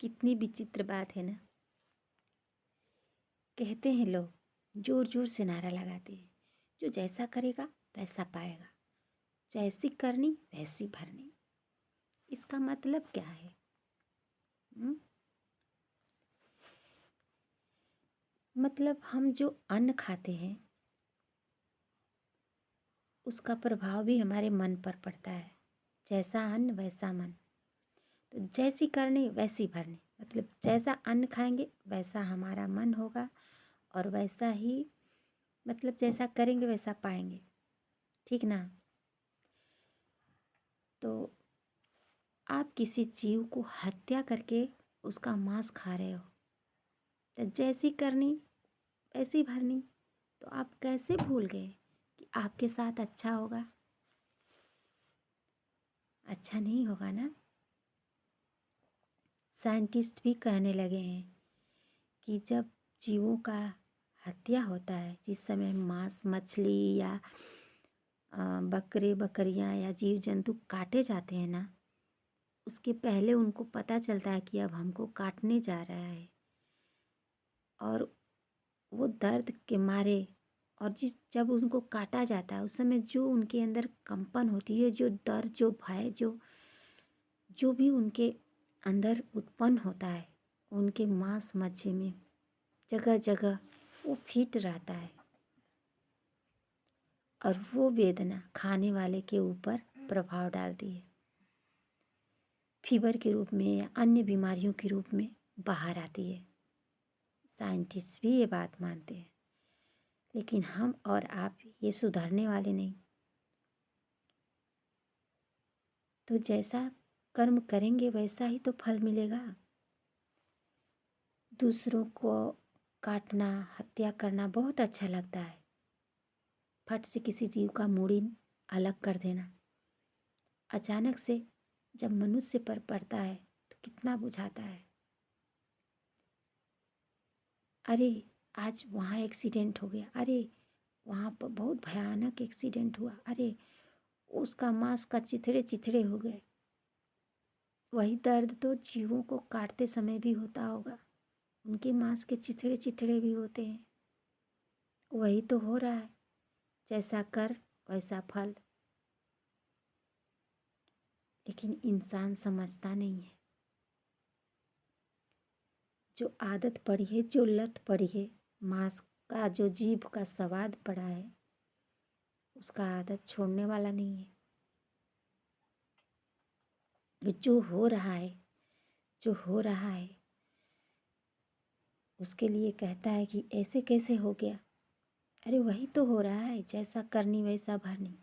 कितनी विचित्र बात है ना। कहते हैं लोग, जोर जोर से नारा लगाते हैं, जो जैसा करेगा वैसा पाएगा, जैसी करनी वैसी भरनी। इसका मतलब क्या है? हुँ? मतलब हम जो अन्न खाते हैं उसका प्रभाव भी हमारे मन पर पड़ता है। जैसा अन्न वैसा मन। तो जैसी करनी वैसी भरनी, मतलब जैसा अन्न खाएंगे वैसा हमारा मन होगा और वैसा ही, मतलब जैसा करेंगे वैसा पाएंगे। ठीक ना? तो आप किसी जीव को हत्या करके उसका मांस खा रहे हो, तो जैसी करनी वैसी भरनी। तो आप कैसे भूल गए कि आपके साथ अच्छा होगा? अच्छा नहीं होगा ना। साइंटिस्ट भी कहने लगे हैं कि जब जीवों का हत्या होता है, जिस समय मांस मछली या बकरे बकरियां या जीव जंतु काटे जाते हैं ना, उसके पहले उनको पता चलता है कि अब हमको काटने जा रहा है, और वो दर्द के मारे, और जब उनको काटा जाता है उस समय जो उनके अंदर कंपन होती है, जो डर, जो भय, जो भी उनके अंदर उत्पन्न होता है, उनके मांस मज्जे में जगह जगह वो फिट रहता है, और वो वेदना खाने वाले के ऊपर प्रभाव डालती है, फीवर के रूप में या अन्य बीमारियों के रूप में बाहर आती है। साइंटिस्ट भी ये बात मानते हैं, लेकिन हम और आप ये सुधरने वाले नहीं। तो जैसा कर्म करेंगे वैसा ही तो फल मिलेगा। दूसरों को काटना, हत्या करना बहुत अच्छा लगता है। फट से किसी जीव का मूड़ी अलग कर देना, अचानक से जब मनुष्य पर पड़ता है तो कितना बुझाता है। अरे आज वहाँ एक्सीडेंट हो गया, अरे वहाँ पर बहुत भयानक एक्सीडेंट हुआ, अरे उसका मांस का चिथड़े चिथड़े हो गए। वही दर्द तो जीवों को काटते समय भी होता होगा, उनके मांस के चिथड़े चिथड़े भी होते हैं। वही तो हो रहा है, जैसा कर वैसा फल। लेकिन इंसान समझता नहीं है। जो आदत पड़ी है, जो लत पड़ी है, मांस का जो जीभ का स्वाद पड़ा है, उसका आदत छोड़ने वाला नहीं है। जो हो रहा है, जो हो रहा है, उसके लिए कहता है कि ऐसे कैसे हो गया। अरे वही तो हो रहा है, जैसा करनी वैसा भरनी।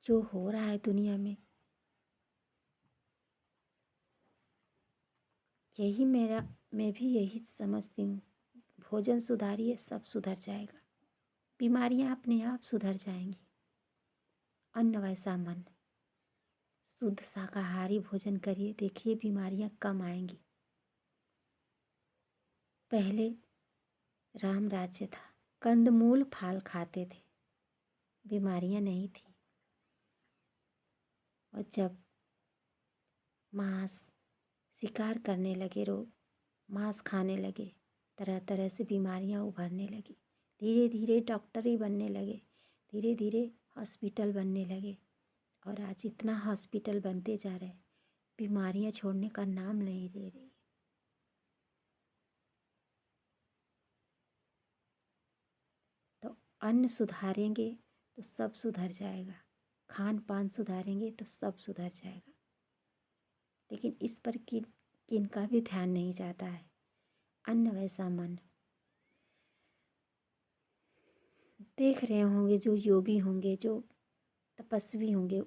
जो हो रहा है दुनिया में, यही मैं भी यही समझती हूँ। भोजन सुधारिए, सब सुधर जाएगा। बीमारियाँ अपने आप सुधर जाएंगी। अन्न वैसा मन। शुद्ध शाकाहारी भोजन करिए, देखिए बीमारियाँ कम आएंगी। पहले राम राज्य था, कंदमूल फल खाते थे, बीमारियाँ नहीं थी। और जब मांस शिकार करने लगे लोग, मांस खाने लगे, तरह तरह से बीमारियां उभरने लगी। धीरे धीरे डॉक्टर ही बनने लगे, धीरे धीरे हॉस्पिटल बनने लगे, और आज इतना हॉस्पिटल बनते जा रहे, बीमारियां छोड़ने का नाम नहीं ले रही। तो अन्न सुधारेंगे तो सब सुधर जाएगा, खान पान सुधारेंगे तो सब सुधर जाएगा। लेकिन इस पर किन का भी ध्यान नहीं जाता है। अन्न वैसा मन। देख रहे होंगे जो योगी होंगे, जो तपस्वी होंगे,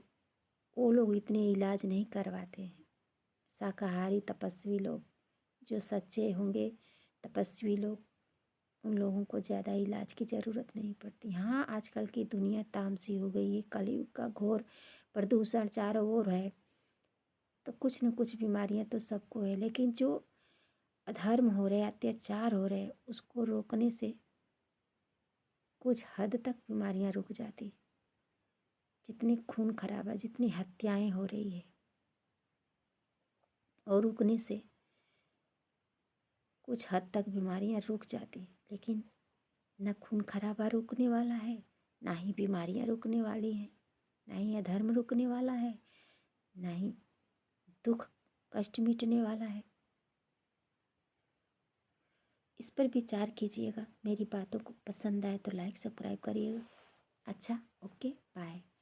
वो लोग इतने इलाज नहीं करवाते हैं। शाकाहारी तपस्वी लोग, जो सच्चे होंगे तपस्वी लोग, उन लोगों को ज़्यादा इलाज की ज़रूरत नहीं पड़ती। हाँ, आजकल की दुनिया तामसी हो गई है, कलयुग का घोर प्रदूषण चारों ओर है, तो कुछ न कुछ बीमारियां तो सबको है। लेकिन जो अधर्म हो रहे, अत्याचार हो रहे, उसको रोकने से कुछ हद तक बीमारियां रुक जाती। जितनी खून खराबा, जितनी हत्याएं हो रही है, और रुकने से कुछ हद तक बीमारियां रुक जाती, लेकिन न खून खराबा रुकने वाला है, ना ही बीमारियां रुकने वाली हैं, ना ही अधर्म रुकने वाला है, ना ही दुख कष्ट मिटने वाला है। इस पर विचार कीजिएगा। मेरी बातों को पसंद आए तो लाइक सब्सक्राइब करिएगा। अच्छा, ओके, बाय।